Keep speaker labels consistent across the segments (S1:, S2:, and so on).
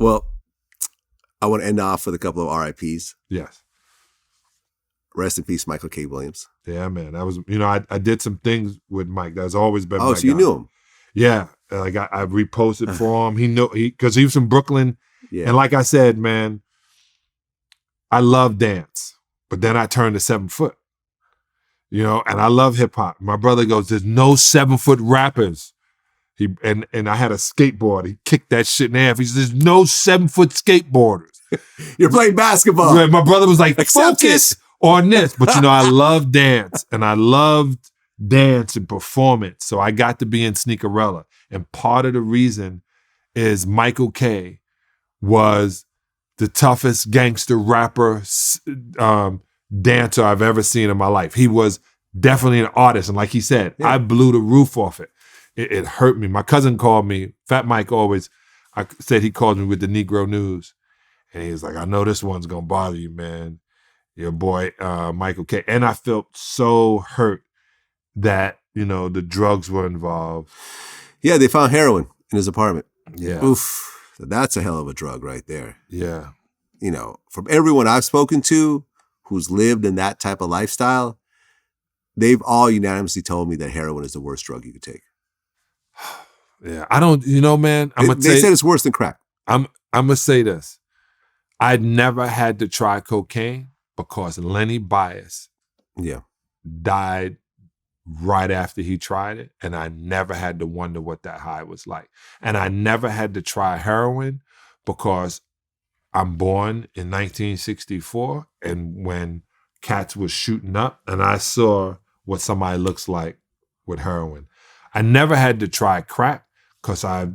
S1: Well, I want to end off with a couple of RIPs.
S2: Yes.
S1: Rest in peace, Michael K. Williams.
S2: Yeah, man. That was, I did some things with Mike. That's always been
S1: Oh,
S2: my
S1: so you
S2: guy.
S1: knew him?
S2: Yeah. Like I reposted for him. Because he was from Brooklyn.
S1: Yeah.
S2: And like I said, man, I love dance. But then I turned to 7 foot. And I love hip hop. My brother goes, there's no 7 foot rappers. And I had a skateboard. He kicked that shit in half. He said, there's no 7 foot skateboarders.
S1: You're playing basketball.
S2: Yeah, my brother was like,
S1: Accept
S2: focus on this. But I love dance, and I loved dance and performance. So I got to be in Sneakerella. And part of the reason is Michael K. was the toughest gangster rapper, dancer I've ever seen in my life. He was definitely an artist. And like he said, I blew the roof off it. It hurt me. My cousin called me, Fat Mike I said he called me with the Negro News. And he was like, I know this one's going to bother you, man. Your boy, Michael K. And I felt so hurt that, the drugs were involved.
S1: Yeah, they found heroin in his apartment.
S2: Yeah.
S1: Oof. That's a hell of a drug right there.
S2: Yeah.
S1: From everyone I've spoken to who's lived in that type of lifestyle, they've all unanimously told me that heroin is the worst drug you could take.
S2: Yeah. I don't, man.
S1: They said it's worse than crack.
S2: I'm going to say this. I'd never had to try cocaine because Lenny Bias died right after he tried it. And I never had to wonder what that high was like. And I never had to try heroin because I'm born in 1964. And when cats was shooting up and I saw what somebody looks like with heroin. I never had to try crack because I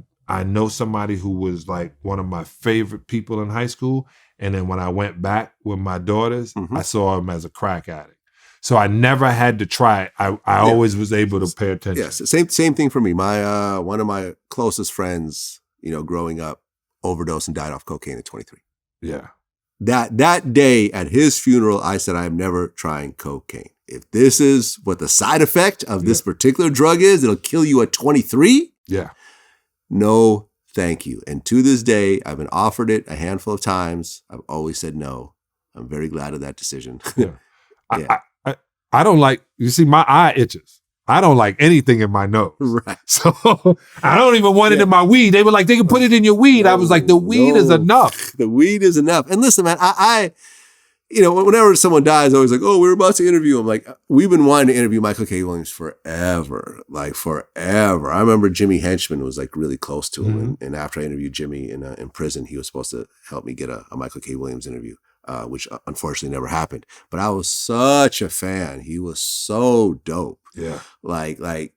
S2: know somebody who was like one of my favorite people in high school. And then when I went back with my daughters, I saw him as a crack addict. So I never had to try it. I always was able to pay attention.
S1: Yes, same thing for me. My one of my closest friends, growing up, overdosed and died off cocaine at 23.
S2: Yeah.
S1: That day at his funeral, I said, I'm never trying cocaine. If this is what the side effect of this particular drug is, it'll kill you at 23.
S2: Yeah.
S1: No, thank you. And to this day, I've been offered it a handful of times. I've always said no. I'm very glad of that decision.
S2: Yeah. I don't like, you see, my eye itches. I don't like anything in my nose.
S1: Right.
S2: So I don't even want it in my weed. They were like, they can put it in your weed. I was like, the weed is enough.
S1: The weed is enough. And listen, man, I whenever someone dies, I always like, oh, we're about to interview him. Like, we've been wanting to interview Michael K. Williams forever. Like, forever. I remember Jimmy Henchman was like really close to him. And after I interviewed Jimmy in prison, he was supposed to help me get a Michael K. Williams interview. Which unfortunately never happened. But I was such a fan. He was so dope.
S2: Yeah.
S1: Like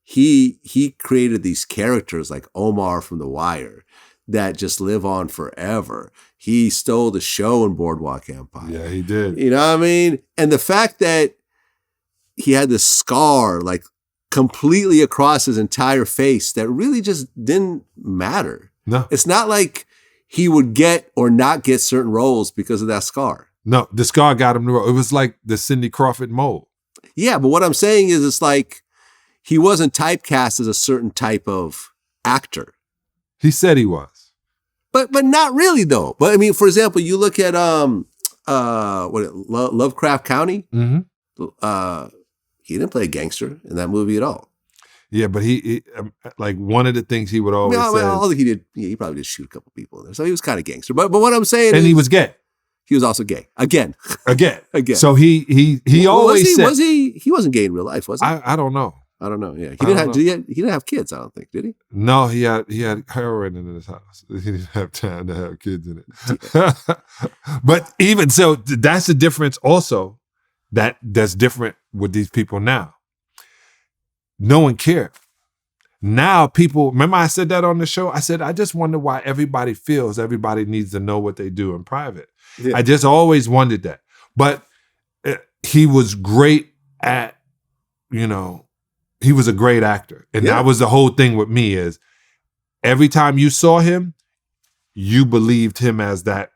S1: he created these characters like Omar from The Wire that just live on forever. He stole the show in Boardwalk Empire.
S2: Yeah, he did.
S1: You know what I mean? And the fact that he had this scar like completely across his entire face that really just didn't matter.
S2: No.
S1: It's not like he would get or not get certain roles because of that scar.
S2: No, the scar got him the role. It was like the Cindy Crawford mold.
S1: Yeah, but what I'm saying is it's like he wasn't typecast as a certain type of actor.
S2: He said he was.
S1: But not really though. But I mean, for example, you look at Lovecraft Country.
S2: Mm-hmm.
S1: He didn't play a gangster in that movie at all.
S2: Yeah, but he like one of the things he would always say.
S1: All he did, he probably did shoot a couple people in there. So he was kind of gangster. But what I'm saying
S2: is, he was gay.
S1: He was also gay. Again.
S2: So he always said,
S1: he wasn't gay in real life, was he?
S2: I don't know.
S1: Yeah. He didn't have kids, I don't think, did he?
S2: No, he had heroin in his house. He didn't have time to have kids in it. But even so, that's the difference also that's different with these people now. No one cared. Now people, remember I said that on the show? I said, I just wonder why everybody feels everybody needs to know what they do in private. Yeah. I just always wondered that. But he was great at, he was a great actor. And that was the whole thing with me is every time you saw him, you believed him as that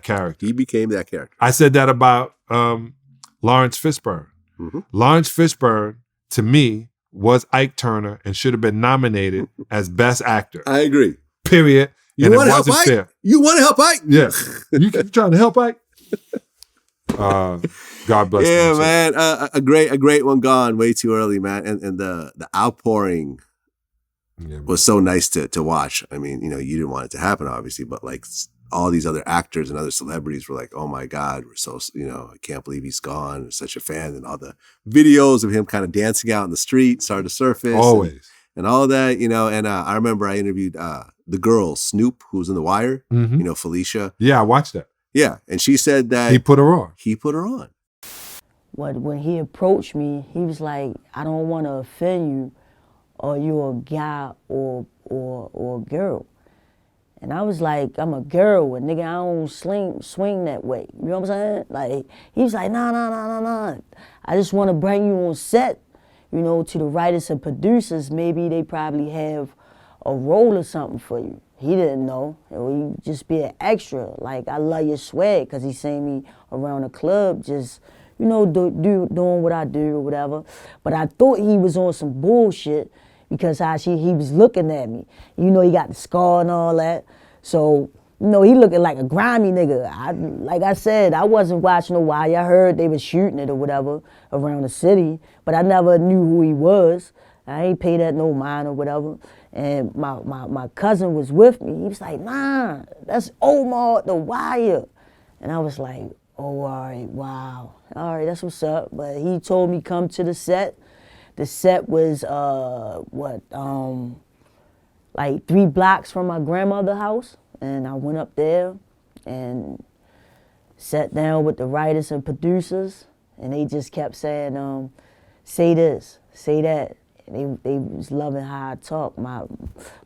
S2: character.
S1: He became that character.
S2: I said that about Lawrence Fishburne. Mm-hmm. Lawrence Fishburne, to me, was Ike Turner and should have been nominated as Best Actor.
S1: I agree.
S2: Period.
S1: You want to help Ike?
S2: Fair.
S1: You want to help Ike?
S2: Yeah. You trying to help Ike? God bless.
S1: Yeah, man. A great one gone way too early, man. And the outpouring was so nice to watch. I mean, you didn't want it to happen, obviously, but like all these other actors and other celebrities were like, oh my God, we're so, I can't believe he's gone. We're such a fan. And all the videos of him kind of dancing out in the street started to surface.
S2: Always.
S1: And all that, and I remember I interviewed the girl, Snoop, who was in The Wire, Felicia.
S2: Yeah, I watched that.
S1: Yeah, and she said that
S2: he put her on.
S3: When he approached me, he was like, I don't want to offend you, or you're a guy or a girl. And I was like, I'm a girl, and nigga, I don't swing that way. You know what I'm saying? Like, he was like, nah. I just want to bring you on set, to the writers and producers. Maybe they probably have a role or something for you. He didn't know. He just be an extra. Like, I love your swag, because he seen me around the club just, doing what I do or whatever. But I thought he was on some bullshit, because he was looking at me. He got the scar and all that. So, he looking like a grimy nigga. Like I said, I wasn't watching The Wire. I heard they was shooting it or whatever around the city, but I never knew who he was. I ain't pay that no mind or whatever. And my cousin was with me. He was like, nah, that's Omar at The Wire. And I was like, oh, all right, wow. All right, that's what's up. But he told me come to the set. The set was, like 3 blocks from my grandmother's house. And I went up there and sat down with the writers and producers. And they just kept saying, say this, say that. And they was loving how I talk, my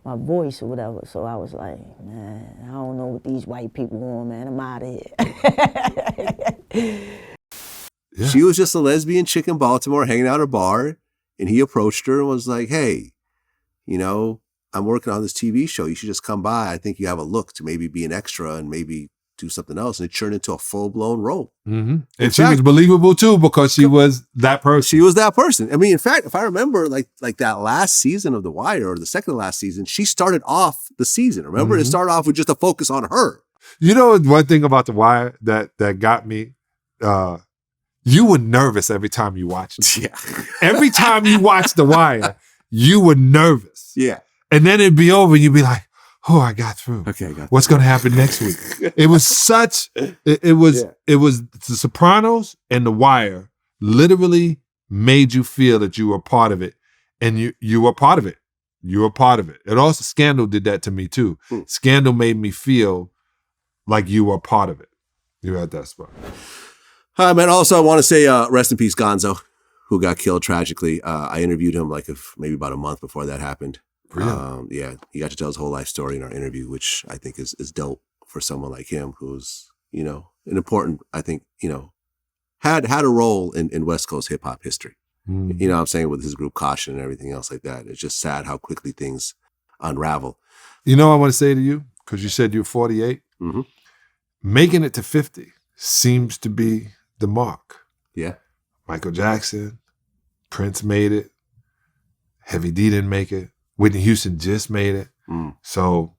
S3: voice or whatever. So I was like, man, I don't know what these white people want, man. I'm out of here.
S1: Yeah. She was just a lesbian chick in Baltimore hanging out at a bar. And he approached her and was like, hey, I'm working on this TV show. You should just come by. I think you have a look to maybe be an extra and maybe do something else. And it turned into a full-blown role.
S2: Mm-hmm. And she was believable too, because she was that person.
S1: She was that person. I mean, in fact, if I remember like that last season of The Wire, or the second to last season, she started off the season. Remember? It started off with just a focus on her.
S2: One thing about The Wire that got me, you were nervous every time you watched it.
S1: Yeah.
S2: Every time you watched The Wire, you were nervous.
S1: Yeah.
S2: And then it'd be over and you'd be like, oh, I got through.
S1: Okay, I got
S2: What's going to happen next week? It was The Sopranos and The Wire literally made you feel that you were part of it. And you were part of it. You were part of it. And also Scandal did that to me too. Scandal made me feel like you were part of it. You were at that spot.
S1: Hi, man. Also, I want to say rest in peace, Gonzo, who got killed tragically. I interviewed him maybe about a month before that happened.
S2: Really?
S1: Yeah, he got to tell his whole life story in our interview, which I think is dope for someone like him, who's, an important, I think, had a role in West Coast hip hop history.
S2: Mm.
S1: You know what I'm saying? With his group Caution and everything else like that. It's just sad how quickly things unravel.
S2: I want to say to you, because you said you're 48, making it to 50 seems to be the mark.
S1: Yeah.
S2: Michael Jackson, Prince made it. Heavy D didn't make it. Whitney Houston just made it. So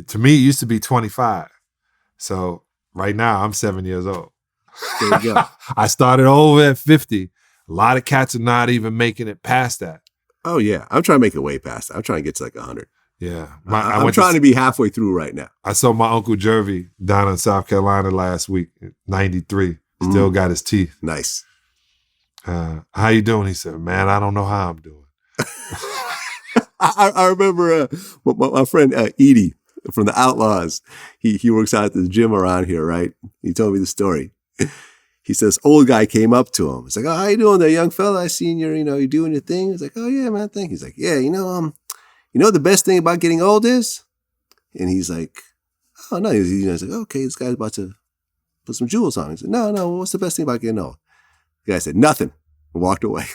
S2: to me, it used to be 25. So right now, I'm 7 years old.
S1: There you go.
S2: I started over at 50. A lot of cats are not even making it past that.
S1: Oh, yeah. I'm trying to make it way past that. I'm trying to get to like 100.
S2: Yeah.
S1: I'm trying to be halfway through right now.
S2: I saw my Uncle Jervy down in South Carolina last week, 93. Still got his teeth.
S1: Nice.
S2: How you doing? He said, man, I don't know how I'm doing.
S1: I remember my friend Edie from the Outlaws. He works out at the gym around here, right? He told me the story. He says, old guy came up to him. He's like, oh, how you doing there, young fella? I seen you're doing your thing. He's like, oh, yeah, man, thank you. He's like, yeah, the best thing about getting old is? And he's like, oh, no. He's like, okay, this guy's about to put some jewels on. He said, no, what's the best thing about getting old? The guy said, nothing. And walked away.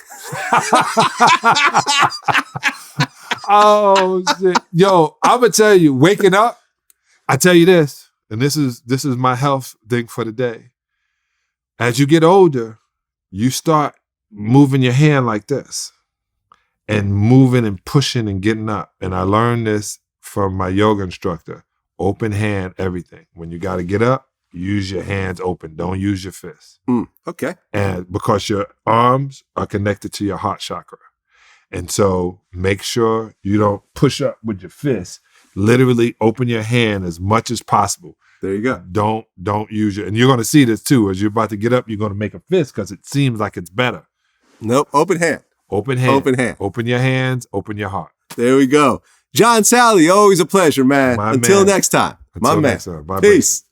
S2: Oh, shit. Yo, I'm going to tell you, waking up, I tell you this, and this is my health thing for the day. As you get older, you start moving your hand like this and moving and pushing and getting up. And I learned this from my yoga instructor. Open hand, everything. When you got to get up, use your hands open. Don't use your fists.
S1: Okay.
S2: And because your arms are connected to your heart chakra. And so make sure you don't push up with your fists. Literally open your hand as much as possible.
S1: There you go.
S2: Don't use your, and you're going to see this too. As you're about to get up, you're going to make a fist because it seems like it's better.
S1: Nope. Open hand.
S2: Open hand.
S1: Open hand.
S2: Open your hands. Open your heart.
S1: There we go. John Salley, always a pleasure, man. Until next time. My man.
S2: Next time. Bye,
S1: Peace.